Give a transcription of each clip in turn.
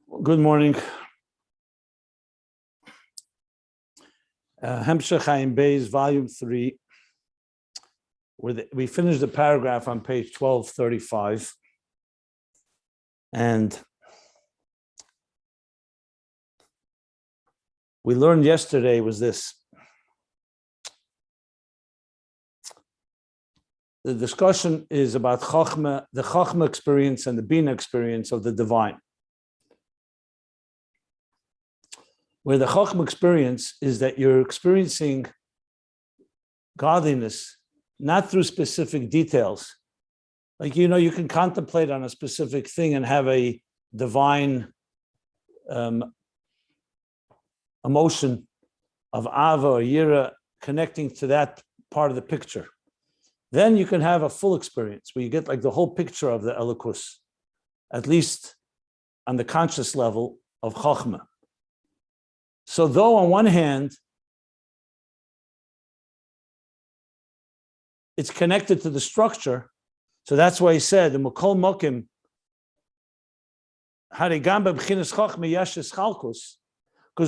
Good morning. Ayin Beis, volume 3. We finished the paragraph on page 1235. And we learned yesterday was this. The discussion is about Chochma, the Chochma experience and the Bina experience of the divine. Where the Chochma experience is that you're experiencing godliness, not through specific details. Like, you can contemplate on a specific thing and have a divine emotion of Ava or Yira connecting to that part of the picture. Then you can have a full experience where you get like the whole picture of the Elokus, at least on the conscious level of Chochma. So though on one hand, it's connected to the structure, so that's why he said, because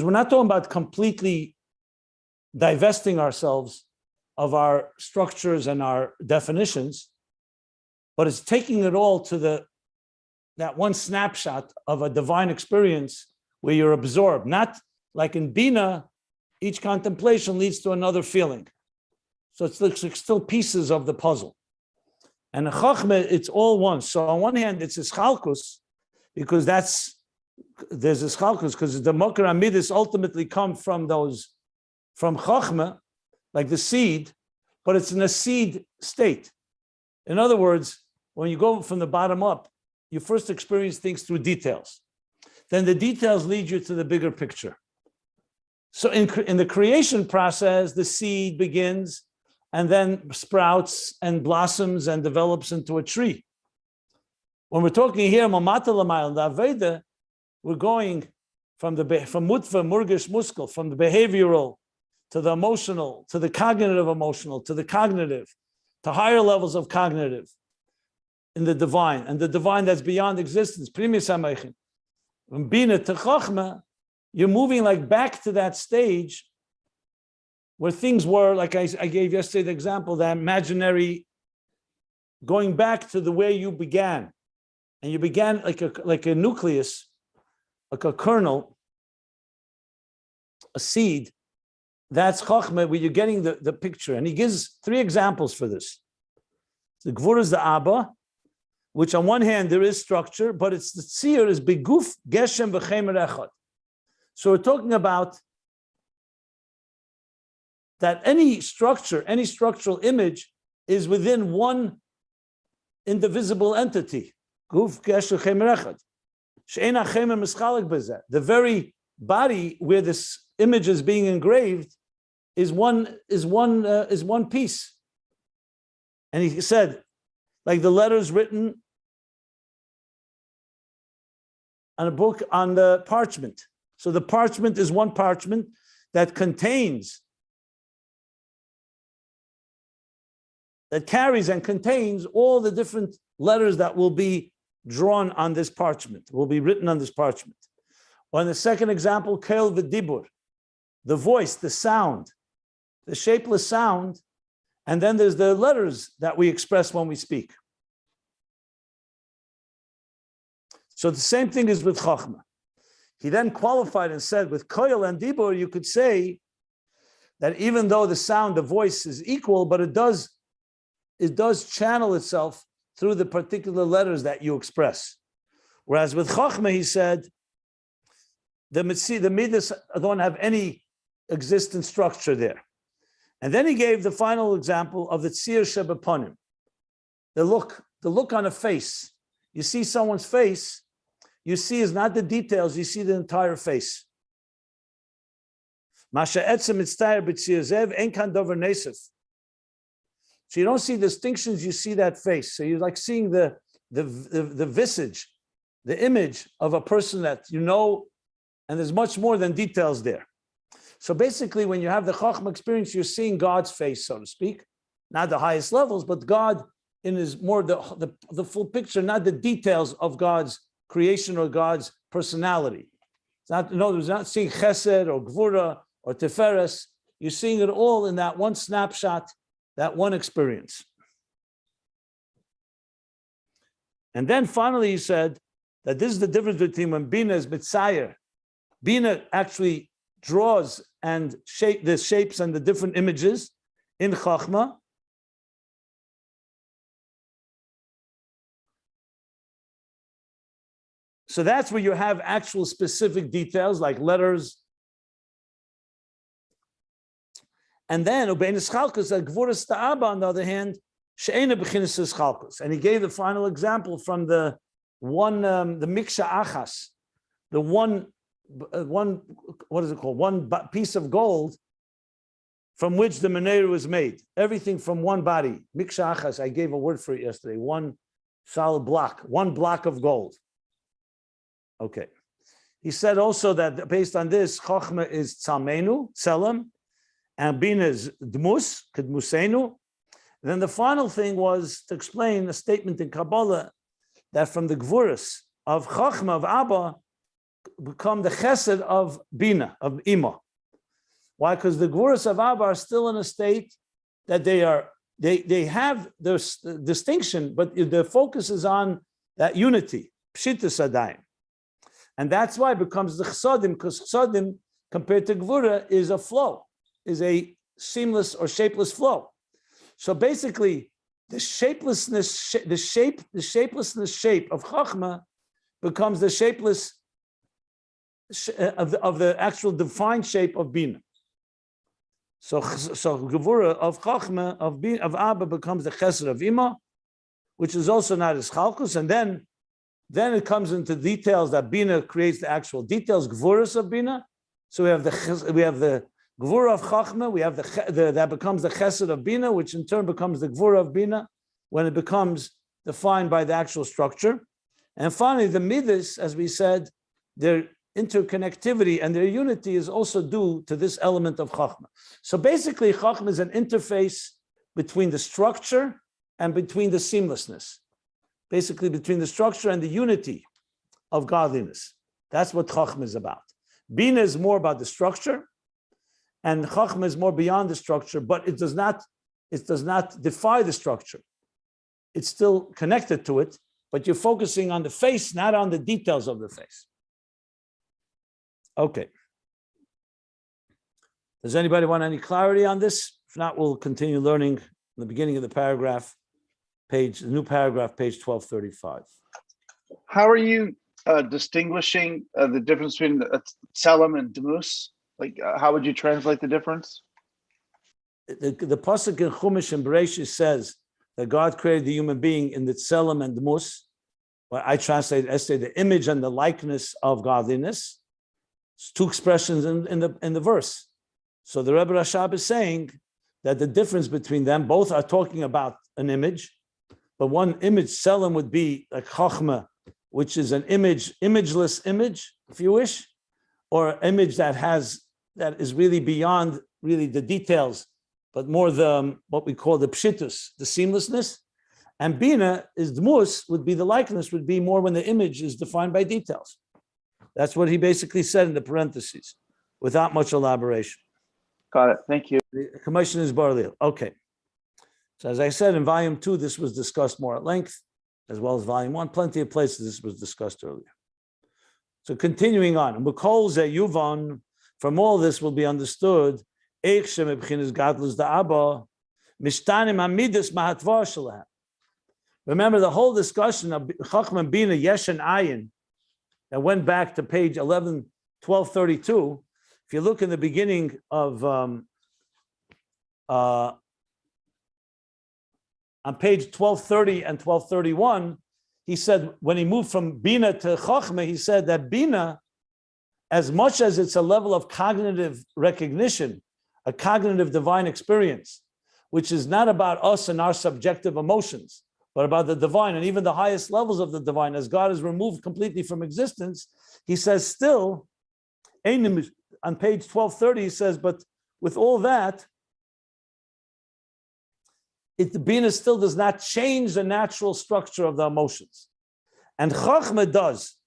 we're not talking about completely divesting ourselves of our structures and our definitions, but it's taking it all to that one snapshot of a divine experience where you're absorbed, not like in Bina, each contemplation leads to another feeling. So it's like still pieces of the puzzle. And in Chochma, it's all one. So on one hand, it's Ischalkus, because there's Ischalkus, because the Mokar Amidis ultimately come from Chochma, like the seed, but it's in a seed state. In other words, when you go from the bottom up, you first experience things through details. Then the details lead you to the bigger picture. So in the creation process, the seed begins and then sprouts and blossoms and develops into a tree. When we're talking here, Mamata Lamayel, the Aveda, we're going from Mutva, Murgish, Muskal, from the behavioral to the emotional, to the cognitive emotional, to the cognitive, to higher levels of cognitive in the divine, and the divine that's beyond existence. From Bina to Chochma, you're moving like back to that stage where things were, like I gave yesterday the example, that imaginary, going back to the way you began. And you began like a nucleus, like a kernel, a seed. That's Chochma, where you're getting the picture. And he gives 3 examples for this. The Gadlus Abba, which on one hand there is structure, but it's the Shiur is beguf geshem v'chemer echad. So we're talking about that any structural image is within one indivisible entity. The very body where this image is being engraved is one piece. And he said, like the letters written on a book on the parchment. So the parchment is one parchment that carries and contains all the different letters that will be drawn on this parchment, will be written on this parchment. Or in the second example, Kel v'dibur, the voice, the sound, the shapeless sound, and then there's the letters that we express when we speak. So the same thing is with Chochma. He then qualified and said, with koil and dibur, you could say that even though the sound, the voice is equal, but it does channel itself through the particular letters that you express. Whereas with Chochma, he said, the midas don't have any existent structure there. And then he gave the final example of the tzir shebeponim, the look on a face. You see someone's face, you see is not the details, you see the entire face. So you don't see distinctions, you see that face. So you're like seeing the visage, the image of a person that you know, and there's much more than details there. So basically, when you have the Chochma experience, you're seeing God's face, so to speak, not the highest levels, but God in his more the full picture, not the details of God's creation or God's personality. It's not, no, there's not seeing chesed or gvura or tiferes. You're seeing it all in that one snapshot, that one experience. And then finally he said that this is the difference between when Bina is mitzayer. Bina actually draws and the shapes and the different images in Chochma. So that's where you have actual specific details like letters. And then Ubeinis Chalkus, Gadlus Abba, on the other hand, She'ena Bechinis Chalkus. And he gave the final example from the one, the Miksha Achas, the one, what is it called? One piece of gold from which the menorah was made. Everything from one body. Miksha Achas, I gave a word for it yesterday. One solid block, one block of gold. Okay. He said also that based on this, Chochma is Tzalmenu, Tzelem, and Bina is Dmus, Kedmusenu. Then the final thing was to explain a statement in Kabbalah that from the Gvuras of Chochma, of Abba, become the Chesed of Bina, of Ima. Why? Because the Gvuras of Abba are still in a state that they have their distinction, but the focus is on that unity, Pshitas Adayim. And that's why it becomes the Chsadim, because Chsadim, compared to Gvura, is a flow, is a seamless or shapeless flow. So basically, the shapelessness, the shapelessness shape of Chochma becomes the shapeless of the actual defined shape of Bina. So Gevura of Chochma, of Abba, becomes the Chesed of Ima, which is also not as Chalkus, and then it comes into details that Bina creates the actual details, Gevuras of Bina. So we have the Gevura of Chochma, we have that becomes the Chesed of Bina, which in turn becomes the Gevura of Bina when it becomes defined by the actual structure. And finally, the Midas, as we said, their interconnectivity and their unity is also due to this element of Chochma. So basically, Chochma is an interface between the structure and between the seamlessness. Basically, between the structure and the unity of godliness. That's what Chochma is about. Bina is more about the structure, and Chochma is more beyond the structure, but it does not defy the structure. It's still connected to it, but you're focusing on the face, not on the details of the face. Okay. Does anybody want any clarity on this? If not, we'll continue learning in the beginning of the paragraph, the new paragraph, page 1235. How are you distinguishing the difference between Tzelem and Dmus? Like, how would you translate the difference? The pasuk in Chumash and Bereshit says that God created the human being in the Tzelem and Dmus. Well, I translate the image and the likeness of godliness. It's two expressions in the verse. So the Rebbe Rashab is saying that the difference between them, both are talking about an image, but one image, Tzelem, would be like Chochma, which is an imageless image, if you wish, or an image that is really beyond really the details, but more what we call the pshitus, the seamlessness. And Bina is Dmus, would be the likeness, would be more when the image is defined by details. That's what he basically said in the parentheses, without much elaboration. Got it. Thank you. The commission is Barlil. Okay. So as I said, in volume 2, this was discussed more at length, as well as volume 1. Plenty of places this was discussed earlier. So continuing on, from all this will be understood, remember the whole discussion of Chochma Bina, Yesh and Ayin, that went back to page 1232. If you look in the beginning of on page 1230 and 1231, he said when he moved from Bina to Chochma, he said that Bina, as much as it's a level of cognitive recognition, a cognitive divine experience, which is not about us and our subjective emotions, but about the divine and even the highest levels of the divine, as God is removed completely from existence, he says still, on page 1230, he says, but with all that, the Bina still does not change the natural structure of the emotions. And Chochma does.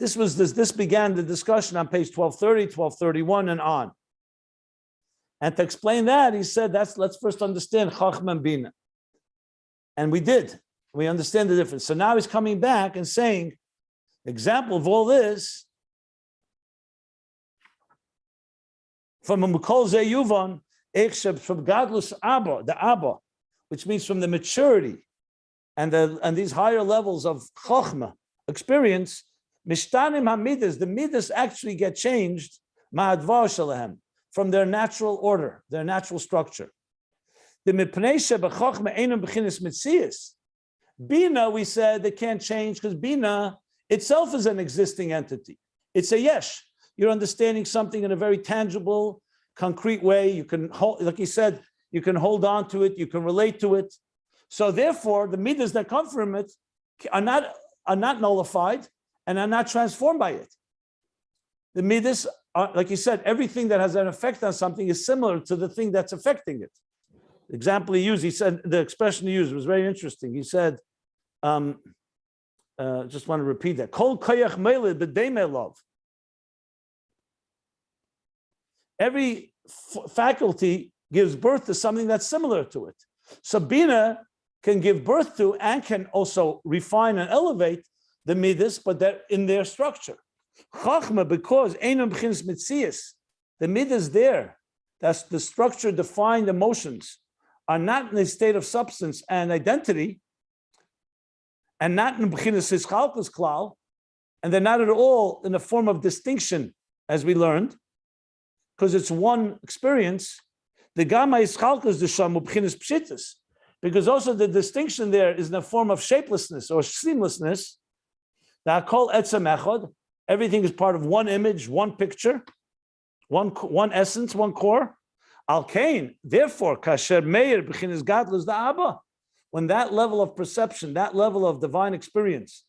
This began the discussion on page 1230, 1231, and on. And to explain that, he said, let's first understand Chochma and Bina. And we did. We understand the difference. So now he's coming back and saying, example of all this, from a Muskal Zeyuvan, from Gadlus Abba, the Abba, which means from the maturity and these higher levels of Chochma experience, Mishtanim HaMidas, the Midas actually get changed, Ma'advar Shalahem, from their natural order, their natural structure. The Mipnei Shebachachma Einam B'chinas Mitzias. Bina, we said, they can't change because Bina itself is an existing entity. It's a yesh. You're understanding something in a very tangible, concrete way. You can hold, like he said, you can hold on to it, you can relate to it. So therefore, the midas that come from it are not nullified and are not transformed by it. The midas, like he said, everything that has an effect on something is similar to the thing that's affecting it. The example he used, he said, the expression he used was very interesting. He said, just want to repeat that. Kol koyach meiled b'dei love. Every faculty gives birth to something that's similar to it. So Bina can give birth to and can also refine and elevate the midas, but they're in their structure. Chochma, because einam b'chinas mitzias, the midas there, that's the structure defined emotions, are not in a state of substance and identity, and not in b'chinas hischalkus klal, and they're not at all in a form of distinction, as we learned, because it's one experience. The gamma hischalkus d'shamu b'chinas pshitas, because also the distinction there is in a form of shapelessness or seamlessness. The hakol etzem echad, everything is part of one image, one picture, one essence, one core. Al kain, therefore, kasher meir b'chinas Gadlus Abba, when that level of perception, that level of divine experience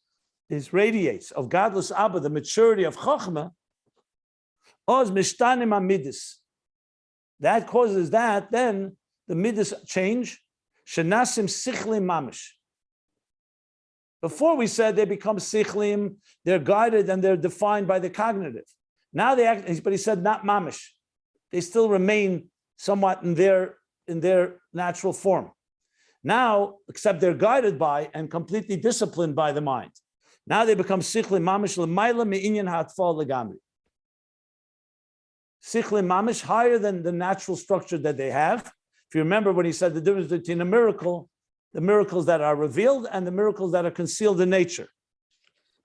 is radiates of Gadlus Abba, the maturity of Chochma, oz mishtanim hamidis. That causes that, then the midas change. Shenasim sichlim mamish. Before we said they become sichlim, they're guided and they're defined by the cognitive. Now they act, but he said not mamish. They still remain somewhat in their natural form. Now, except they're guided by and completely disciplined by the mind. Now they become sichlim mamish l'mayla me'inyan ha'atfal legamri. Sichlim mamish, higher than the natural structure that they have. If you remember when he said the difference between a miracle, the miracles that are revealed and the miracles that are concealed in nature.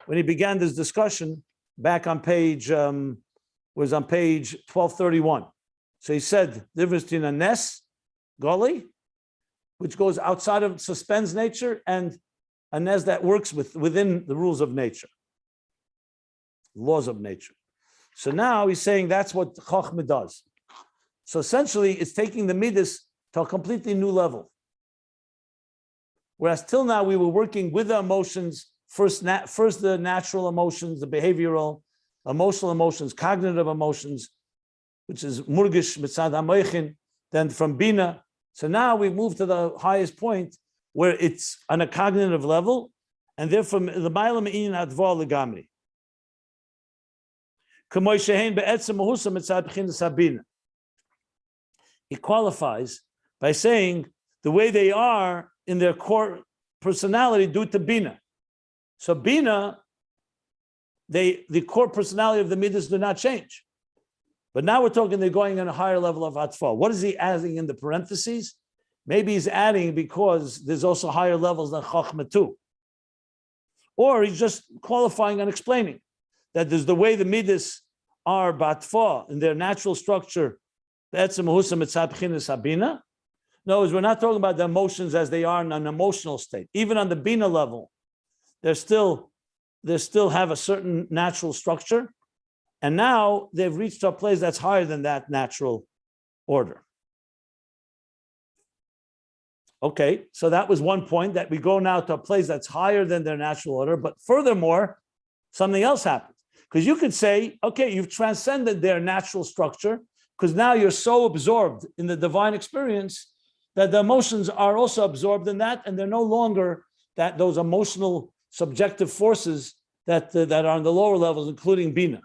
When he began this discussion back on page, was on page 1231. So he said the difference between a nes, goli, which goes outside of, suspends nature, and a nes that works within the rules of nature, laws of nature. So now he's saying that's what Chochma does. So essentially, it's taking the midas to a completely new level. Whereas till now we were working with the emotions, first the natural emotions, the behavioral, emotional emotions, cognitive emotions, which is murgish mitzad hamoichin, then from bina. So now we move to the highest point where it's on a cognitive level, and therefore the ma'ila me'in advar legamri. He qualifies by saying the way they are in their core personality due to Bina. So Bina, the core personality of the Midas do not change. But now we're talking they're going on a higher level of Atfal. What is he adding in the parentheses? Maybe he's adding because there's also higher levels than Chochma too. Or he's just qualifying and explaining that there's the way the Midas are Batfa in their natural structure. That's a Mahusam Mitzabchinas Habina. No, we're not talking about the emotions as they are in an emotional state. Even on the Bina level, they still have a certain natural structure. And now they've reached a place that's higher than that natural order. Okay, so that was one point, that we go now to a place that's higher than their natural order. But furthermore, something else happens. Because you could say, okay, you've transcended their natural structure, because now you're so absorbed in the divine experience that the emotions are also absorbed in that, and they're no longer those emotional subjective forces that are on the lower levels, including Bina,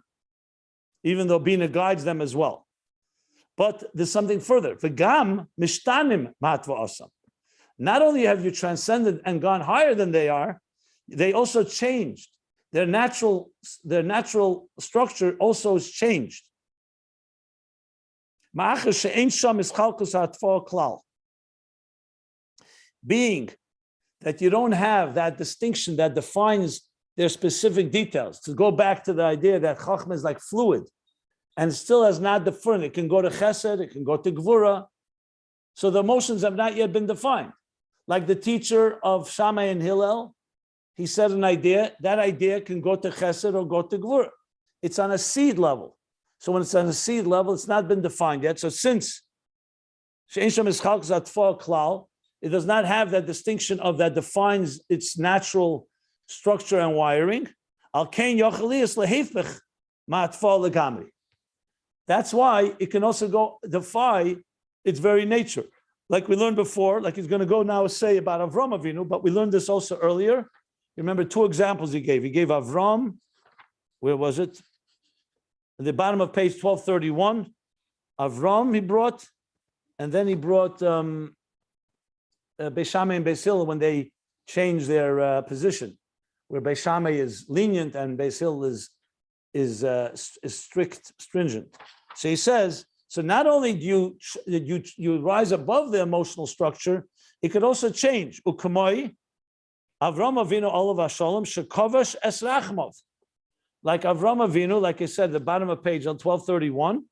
even though Bina guides them as well. But there's something further. V'gam mishtanim matva asam. Not only have you transcended and gone higher than they are, they also changed. Their natural structure also is changed. Being that you don't have that distinction that defines their specific details. To go back to the idea that Chochma is like fluid and still has not defined. It can go to Chesed, it can go to Gvura. So the emotions have not yet been defined. Like the teacher of Shammai and Hillel, he said an idea, that idea can go to Chesed or go to Gvura. It's on a seed level. So when it's on a seed level, it's not been defined yet. So since it does not have that distinction of that defines its natural structure and wiring. That's why it can also defy its very nature. Like we learned before, like he's going to go now say about Avram Avinu, but we learned this also earlier. Remember two examples he gave. He gave Avram, where was it? At the bottom of page 1231, Avram he brought, and then he brought Beis Shammai and Beis Hillel when they changed their position, where Beis Shammai is lenient and Beis Hillel is strict, stringent. So he says, so not only do you rise above the emotional structure, it could also change. Ukamoi, Avram Avinu Olav Hashalom Shekovash Es Rachmov. Like Avram Avinu, like I said, at the bottom of page on 1231,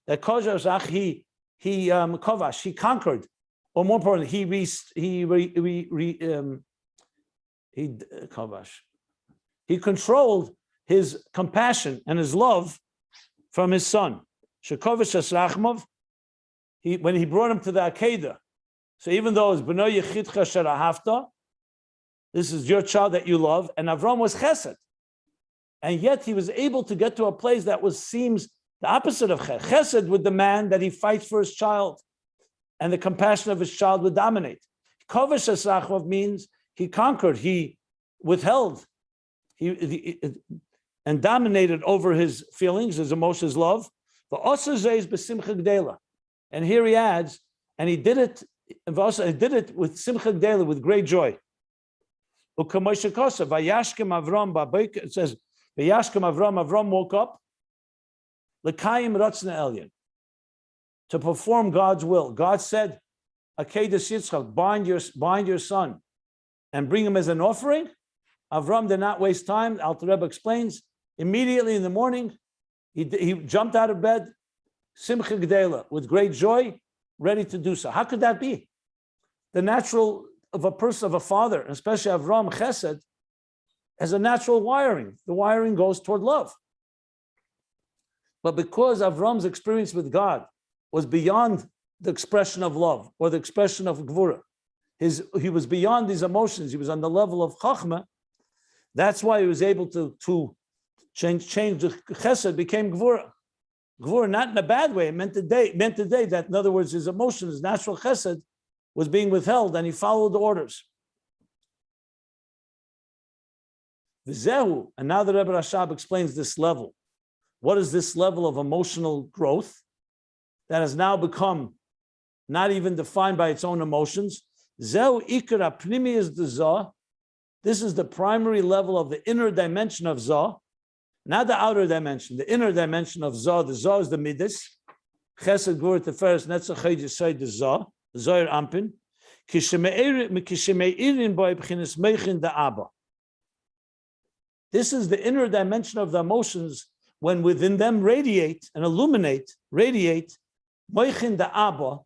that Kovash he Kovash, he conquered, or more importantly, he controlled his compassion and his love from his son. Shekovash Es Rachmov, when he brought him to the Akedah. So even though it's B'nai Yechidcha Sherahavta, this is your child that you love, and Avram was Chesed. And yet he was able to get to a place that seems the opposite of Chesed. Chesed would demand that he fights for his child, and the compassion of his child would dominate. Kovash Es Rachmov means he conquered, he withheld, and dominated over his feelings, his emotions, love. And here he adds, and he did it with Simcha Gdela, with great joy. It says, Avram woke up, L'kayim Ratzna Elyon, to perform God's will. God said, Akedas Yitzchak, bind your son and bring him as an offering. Avram did not waste time. Alter Rebbe explains, immediately in the morning, he jumped out of bed, Simcha Gdela, with great joy, ready to do so. How could that be? The natural of a person, of a father, especially Avram Chesed, has a natural wiring. The wiring goes toward love. But because Avram's experience with God was beyond the expression of love or the expression of Gvura, he was beyond these emotions, he was on the level of Chochma, that's why he was able to change the Chesed became Gvura. Gvura, not in a bad way, it meant today that, in other words, his emotion, his natural Chesed, was being withheld, and he followed the orders. V'zehu, and now the Rebbe Rashab explains this level. What is this level of emotional growth that has now become not even defined by its own emotions? Zehu ikra pnimiyas d'zah. This is the primary level of the inner dimension of Zah, not the outer dimension, the inner dimension of Zah. The Zah is the Midas. Chesed, Gvura, Tiferes, Netzach, Chayd, Yisai, the Zah. Zoyer Ampin, this is the inner dimension of the emotions when within them radiate Moichin da Abba,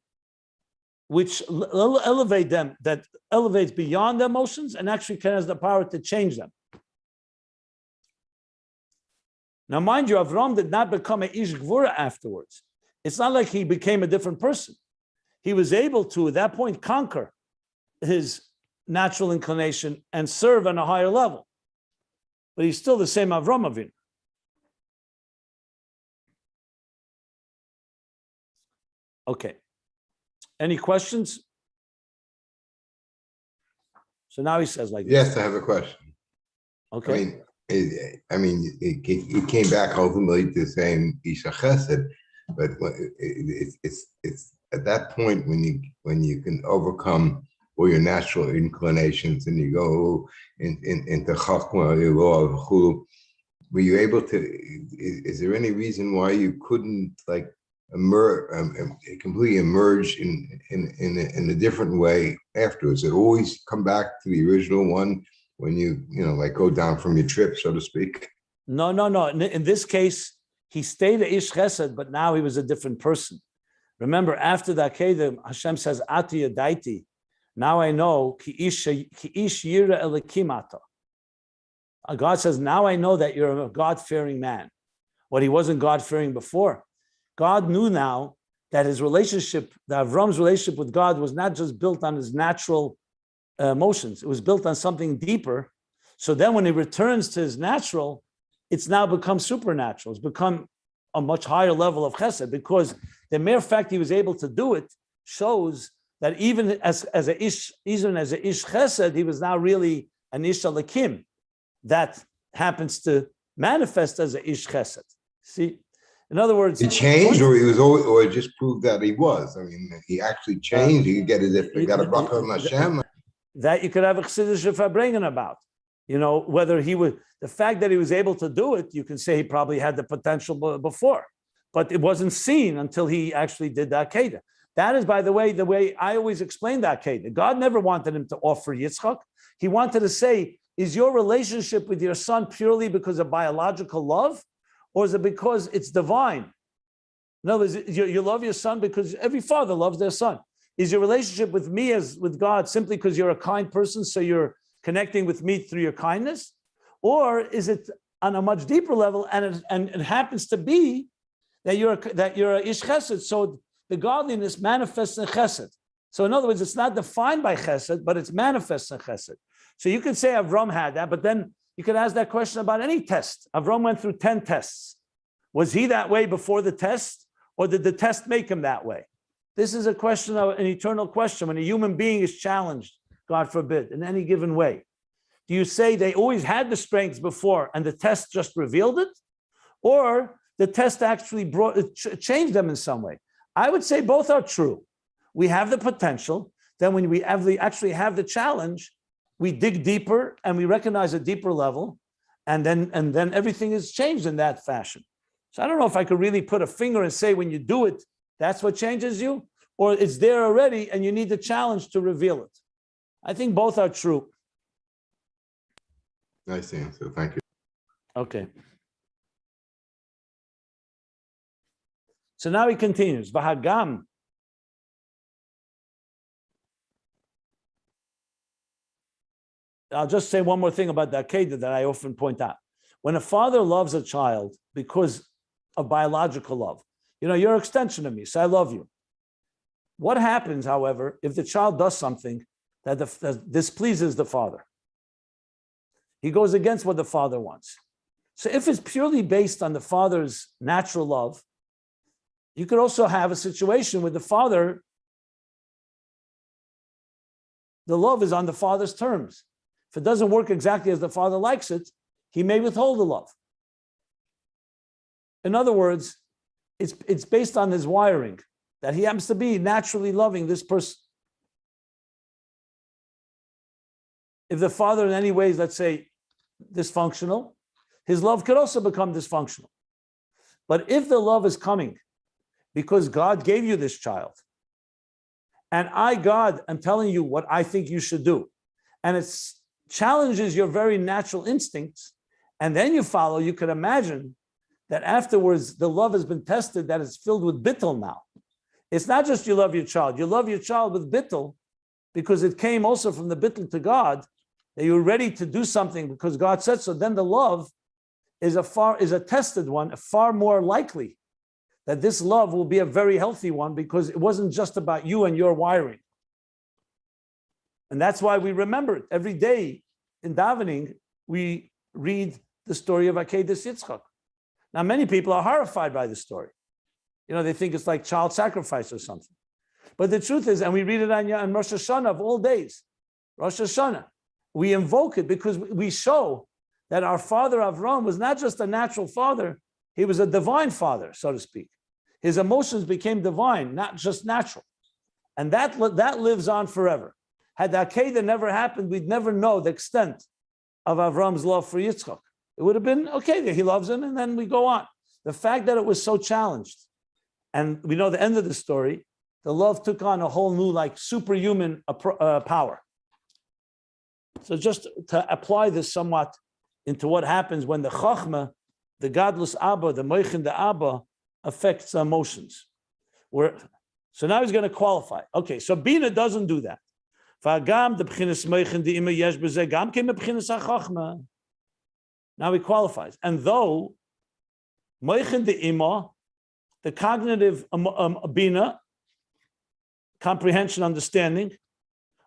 which elevate them, that elevates beyond the emotions and actually has the power to change them. Now, mind you, Avram did not become a Ish Gvura afterwards. It's not like he became a different person. He was able to, at that point, conquer his natural inclination and serve on a higher level. But he's still the same Avram Avinu. Okay. Any questions? So now he says like yes, this. I have a question. Okay. I mean, it came back ultimately to saying Isha Chesed, but it's at that point when you can overcome all your natural inclinations and you go into Chochma, you go, were you able to? Is there any reason why you couldn't like completely emerge in a different way afterwards? It always come back to the original one when you like go down from your trip, so to speak. No. In this case, he stayed a Ish Chesed, but now he was a different person. Remember, after the Akedah, Hashem says, Ati Yadaiti. Now I know, ki ish yira elikim ata. God says, now I know that you're a God-fearing man. What he wasn't God-fearing before. God knew now that his relationship, that Avram's relationship with God was not just built on his natural emotions. It was built on something deeper. So then when he returns to his natural, it's now become supernatural. It's become a much higher level of chesed, because the mere fact he was able to do it shows that even as a ish chesed, he was now really an ish alakim that happens to manifest as a ish chesed. See, in other words, it changed, or he was always, or it just proved that he was. I mean, he actually changed. He could get it if he got a bracha of Hashem. That you could have a Chassidus Farbrengen about. Whether he would, the fact that he was able to do it, you can say he probably had the potential before, but it wasn't seen until he actually did the Akedah. That is, by the way I always explain the Akedah. God never wanted him to offer Yitzchak. He wanted to say, is your relationship with your son purely because of biological love, or is it because it's divine? In other words, you love your son because every father loves their son. Is your relationship with me as with God simply because you're a kind person, so you're connecting with me through your kindness? Or is it on a much deeper level, and it happens to be that you're a ish chesed, so the godliness manifests in chesed. So in other words, it's not defined by chesed, but it's manifests in chesed. So you could say Avram had that, but then you could ask that question about any test. Avram went through 10 tests. Was he that way before the test, or did the test make him that way? This is a question of an eternal question. When a human being is challenged, God forbid, in any given way, do you say they always had the strengths before and the test just revealed it? Or the test actually changed them in some way? I would say both are true. We have the potential. Then when we actually have the challenge, we dig deeper and we recognize a deeper level, and then everything is changed in that fashion. So I don't know if I could really put a finger and say when you do it, that's what changes you, or it's there already and you need the challenge to reveal it. I think both are true. Nice answer. Thank you. Okay. So now he continues. Vahagam. I'll just say one more thing about the Akedah that I often point out. When a father loves a child because of biological love, you're an extension of me, so I love you. What happens, however, if the child does something that displeases the father? He goes against what the father wants. So if it's purely based on the father's natural love, you could also have a situation where the love is on the father's terms. If it doesn't work exactly as the father likes it, he may withhold the love. In other words, it's based on his wiring, that he happens to be naturally loving this person. If the father in any ways, let's say, dysfunctional, his love could also become dysfunctional. But if the love is coming because God gave you this child, and I, God, am telling you what I think you should do, and it challenges your very natural instincts, and then you follow, you could imagine that afterwards the love has been tested, that it's filled with bittul now. It's not just you love your child with bittul, because it came also from the bittul to God, that you're ready to do something because God said so. Then the love is a tested one, far more likely that this love will be a very healthy one, because it wasn't just about you and your wiring. And that's why we remember it every day in davening. We read the story of Akedas Yitzchak. Now, many people are horrified by the story. They think it's like child sacrifice or something. But the truth is, and we read it on Rosh Hashanah of all days, Rosh Hashanah, we invoke it because we show that our father Avram was not just a natural father, he was a divine father, so to speak. His emotions became divine, not just natural. And that lives on forever. Had the Akedah never happened, we'd never know the extent of Avram's love for Yitzchak. It would have been, okay, he loves him, and then we go on. The fact that it was so challenged, and we know the end of the story, the love took on a whole new, like, superhuman power. So just to apply this somewhat into what happens when the Chochma, the Gadlus Abba, the Moichin the Abba, affects emotions. So now he's going to qualify. Okay, so Bina doesn't do that. Now he qualifies. And though Moichin the Ima, the cognitive Bina, comprehension, understanding,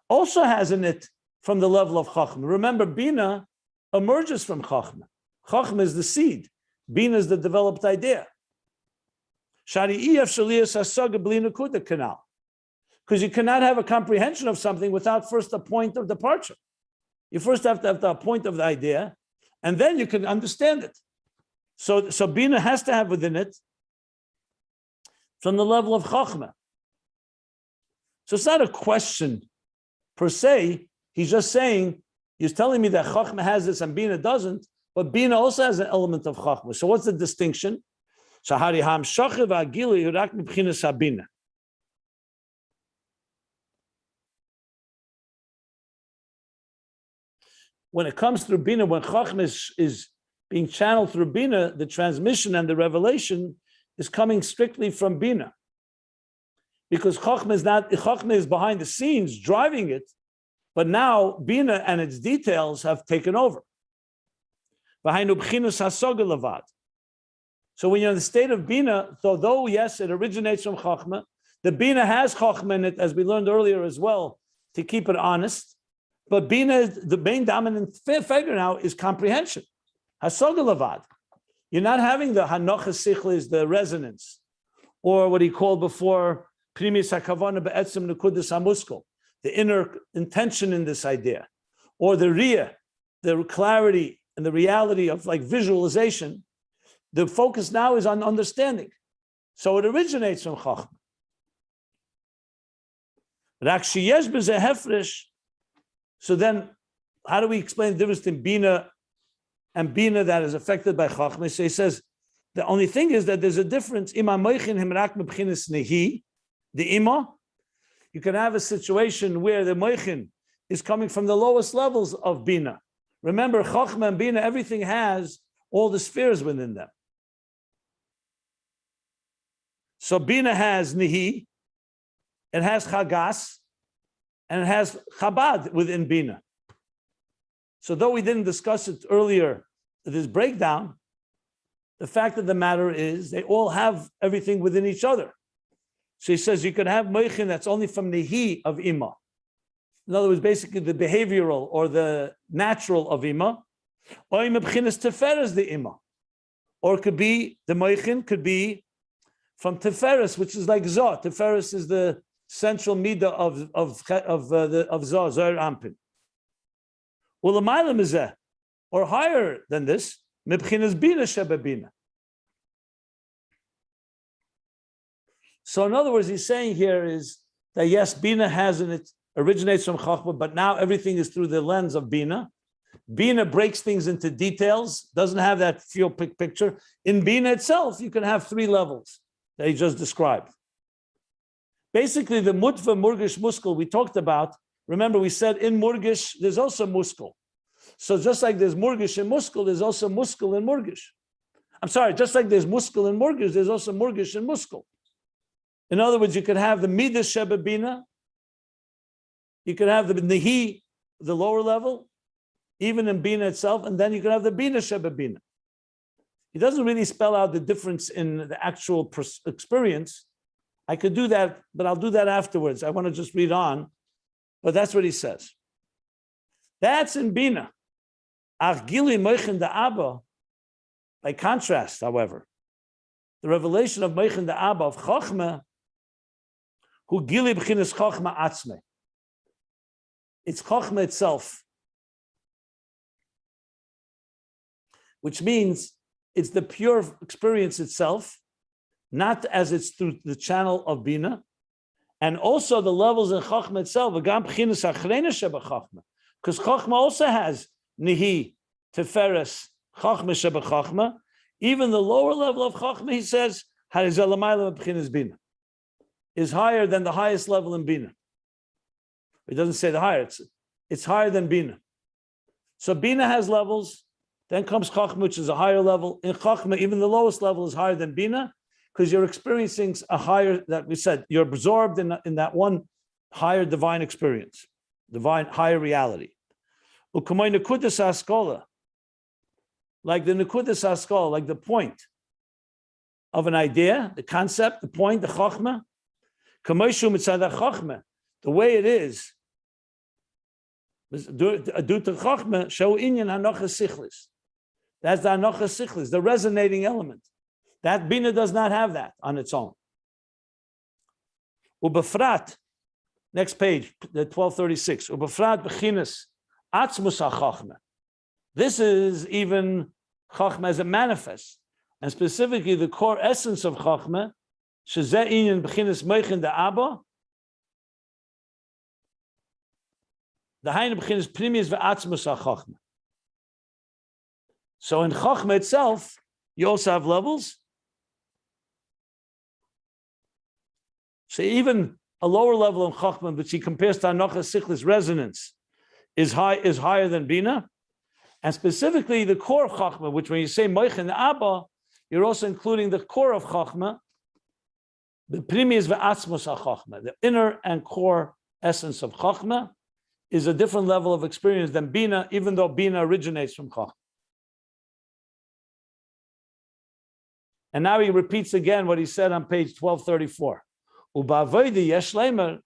also has in it from the level of Chochma. Remember, Bina emerges from Chochma. Chochma is the seed. Bina is the developed idea. Because you cannot have a comprehension of something without first a point of departure. You first have to have the point of the idea, and then you can understand it. So Bina has to have within it from the level of Chochma. So it's not a question per se. He's just saying, he's telling me that Chochma has this and Bina doesn't, but Bina also has an element of Chochma. So what's the distinction? When it comes through Bina, when Chochma is being channeled through Bina, the transmission and the revelation is coming strictly from Bina. Because Chochma is behind the scenes driving it, but now Bina and its details have taken over. So when you're in the state of Bina, though yes, it originates from Chochma, the Bina has Chochma in it, as we learned earlier as well, to keep it honest. But Bina, the main dominant figure now, is comprehension. Hasoga Lavad. You're not having the Hanochas Sichlis, the resonance, or what he called before, Primis HaKavana Be'etzem Nekudas HaMuskal, the inner intention in this idea, or the Riyah, the clarity and the reality of like visualization. The focus now is on understanding. So it originates from Chochma. So then, how do we explain the difference between Bina and Bina that is affected by Chochma? So he says, the only thing is that there's a difference. The Ima, you can have a situation where the Moichin is coming from the lowest levels of Bina. Remember, Chochma and Bina, everything has all the spheres within them. So Bina has Nihi, it has Chagas, and it has Chabad within Bina. So though we didn't discuss it earlier, this breakdown, the fact of the matter is they all have everything within each other. So he says you could have Moichin that's only from Nihi of Ima. In other words, basically the behavioral or the natural of Ima, or Imabchinas Teferes the Ima. Or it could be, the Moichin could be from Teferes, which is like Zoh. Teferes is the central midah of Zoh, Zohar Ampin. Ulamayla Mizeh, or higher than this, Mibchinas Bina Sheba Bina. So in other words, he's saying here is that yes, Bina has in it, originates from Chochma, but now everything is through the lens of Bina. Bina breaks things into details, doesn't have that feel picture. In Bina itself, you can have three levels that he just described. Basically, the Mutva, Murgish, Muskal we talked about, remember we said in Murgish, there's also Muskal. So just like there's Murgish and Muskal, there's also Muskal and Murgish. I'm sorry, just like there's Muskal and Murgish, there's also Murgish and Muskal. In other words, you could have the Midah Sheba Bina, you could have the Nihi, the lower level, even in Bina itself, and then you could have the Bina Sheba Bina. He doesn't really spell out the difference in the actual experience. I could do that, but I'll do that afterwards. I want to just read on, but that's what he says. That's in Bina. Ach Gili Moichin the Abba. By contrast, however, the revelation of Moichin the Abba of Chochma, who Gili b'chinas Chochma atzme. It's Chochma itself. which means it's the pure experience itself, not as it's through the channel of Bina, and also the levels in Chochma itself, because Chochma also has Nihi, Teferes, Chochma Sheba Chochma. Even the lower level of Chochma, he says, is higher than the highest level in Bina. It doesn't say the higher, it's higher than Bina. So Bina has levels, then comes Chochma, which is a higher level. In Chochma, even the lowest level is higher than Bina, because you're experiencing a higher, that we said, you're absorbed in that one higher divine experience, divine higher reality. Like the Nekudas Haskalah, like the point of an idea, the concept, the point, the Chochma, the way it is, that's the Anochas Sichlis, the resonating element. That Bina does not have that on its own. Ubefrat, next page, the 1236. Ubefrat b'chinas atzmus ha-chochma. This is even Chochma as it manifests, and specifically the core essence of Chochma, shezeh inyan b'chinas moichin de Abba, the hayin b'chinas primis v'atzmus ha-chochma. So in Chochma itself, you also have levels. So even a lower level of Chochma, which he compares to Anochas Sichlis resonance, is higher than Bina. And specifically the core of Chochma, which when you say Moichin Abba, you're also including the core of Chochma, the primis ve'atzmos ha-Chochma, the inner and core essence of Chochma is a different level of experience than Bina, even though Bina originates from Chochma. And now he repeats again what he said on page 1234. Uba'avoda yesh leimer,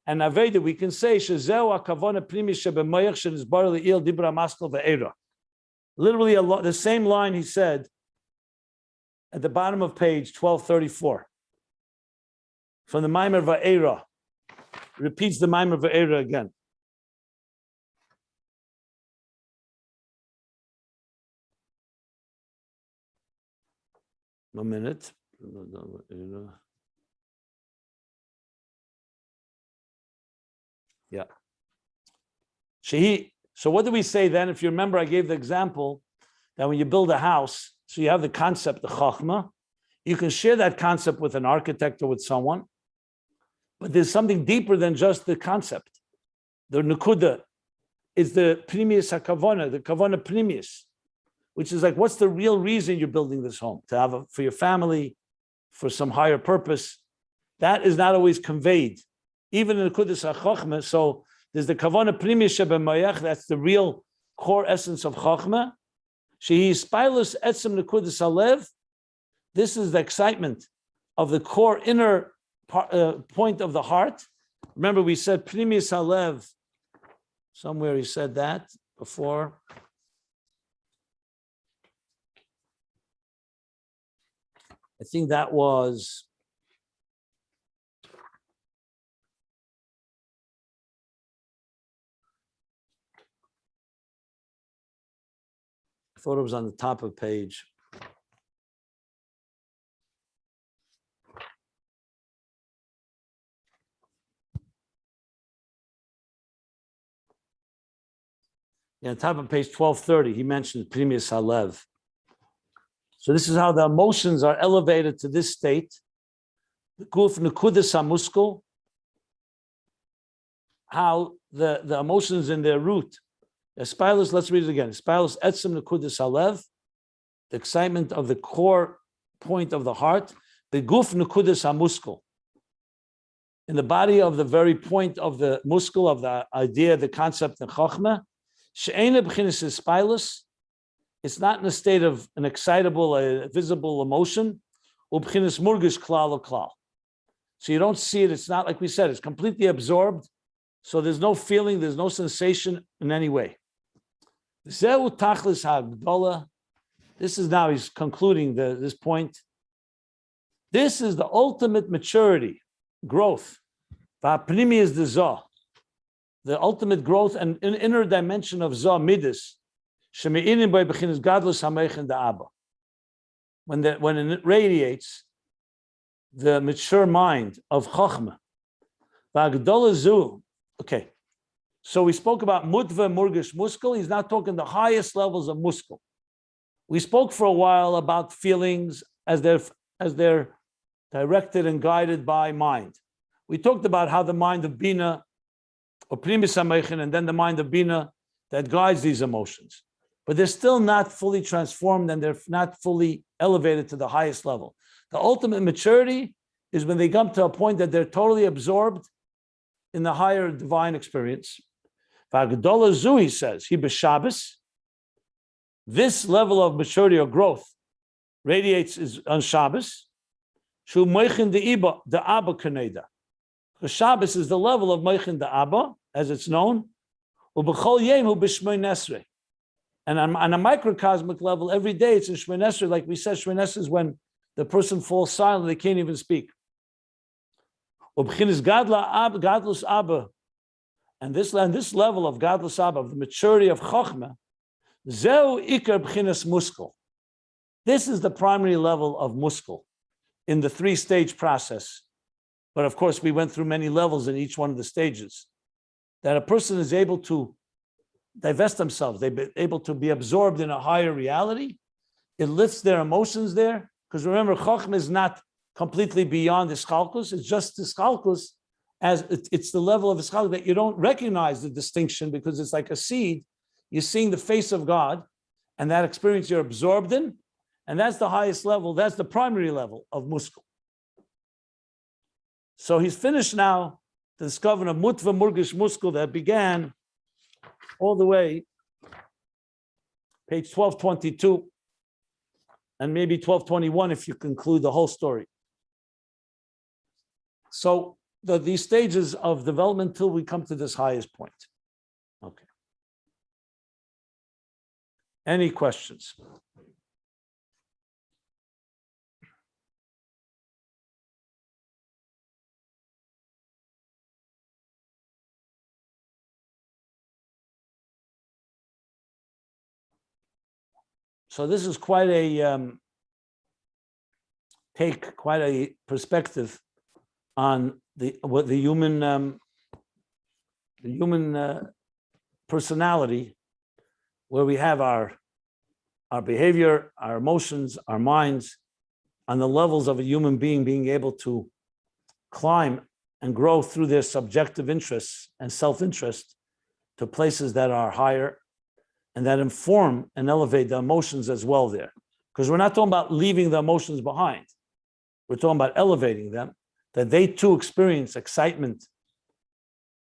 and Aveda we can say shezeu hakavona primi shebemoyach shenizbar le'il dibra Muskal ve'era. Literally the same line he said at the bottom of page 1234 from the Maimer Va'era. Repeats the Maimer Va'era again. A minute. Yeah. So what do we say then? If you remember, I gave the example that when you build a house, so you have the concept, the Chochma, you can share that concept with an architect or with someone, but there's something deeper than just the concept. The Nekuda is the Primius HaKavona, the Kavona Primius, which is like, what's the real reason you're building this home? To have for your family, for some higher purpose. That is not always conveyed. Even in the Nekudas HaChochma, so there's the Kavona Primius Shebemoyach, that's the real core essence of Chochma. Shehi Spilus Etzem Nekudas Halev. This is the excitement of the core inner point of the heart. Remember, we said Primius Halev. Somewhere he said that before. I think that was I thought it was on the top of page. Yeah, on top of page 1230, he mentioned Primius Halev. So this is how the emotions are elevated to this state. The Guf Nekudas HaMuskal, how the emotions in their root. Espilus, let's read it again. Espilus Etzem Nekudas Halev, the excitement of the core point of the heart. The Guf Nekudas HaMuskal, in the body of the very point of the Muskal, of the idea, the concept, the Chochma. She'ena b'chinas Espilus, it's not in a state of an excitable, visible emotion. Ub'chinas murgish klal klal. So you don't see it. It's not like we said. It's completely absorbed. So there's no feeling. There's no sensation in any way. Zeu tachlis ha'gdola. This is now he's concluding this point. This is the ultimate maturity, growth. Va'pnimi is the zah, the ultimate growth and inner dimension of zah midas. When it radiates the mature mind of Chochma. Okay, so we spoke about Mutva, Murgish, Muskal. He's not talking the highest levels of Muskal. We spoke for a while about feelings as they're directed and guided by mind. We talked about how the mind of Bina, or Primis HaMeichin, and then the mind of Bina that guides these emotions. But they're still not fully transformed and they're not fully elevated to the highest level. The ultimate maturity is when they come to a point that they're totally absorbed in the higher divine experience. V'Hagdola Zui says, he b'Shabbos, this level of maturity or growth radiates is on Shabbos. Shu Meichin the Abba Kaneda. The Shabbos is the level of Meichin the Abba, as it's known. U'b'chol yemu b'Shmei Nesrei. And on a microcosmic level, every day it's in Shmei Nesrei. Like we said, Shmei Nesrei is when the person falls silent, they can't even speak. U'b'chinis Gadlus Abba. And this level of Gadlus Abba, of the maturity of Chochma, Zeu Iker B'chinas Muskal. This is the primary level of Muskal in the three-stage process. But of course, we went through many levels in each one of the stages. That a person is able to divest themselves, they're able to be absorbed in a higher reality. It lifts their emotions there. Because remember, Chochma is not completely beyond the Ischalkus. It's just the Ischalkus, as it's the level of Ischalkus that you don't recognize the distinction because it's like a seed. You're seeing the face of God, and that experience you're absorbed in. And that's the highest level. That's the primary level of Muskal. So he's finished now the discovery of Mutva Murgish Muskal that began all the way, page 1222, and maybe 1221 if you conclude the whole story. So these stages of development till we come to this highest point. Okay. Any questions? So this is quite a quite a perspective on the human personality, where we have our behavior, our emotions, our minds, on the levels of a human being able to climb and grow through their subjective interests and self-interest to places that are higher and that inform and elevate the emotions as well there. Because we're not talking about leaving the emotions behind. We're talking about elevating them, that they too experience excitement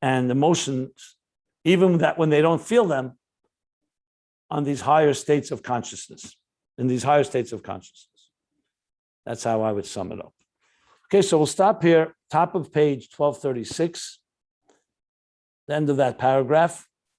and emotions, even that when they don't feel them, on these higher states of consciousness, in these higher states of consciousness. That's how I would sum it up. Okay, so we'll stop here, top of page 1236, the end of that paragraph.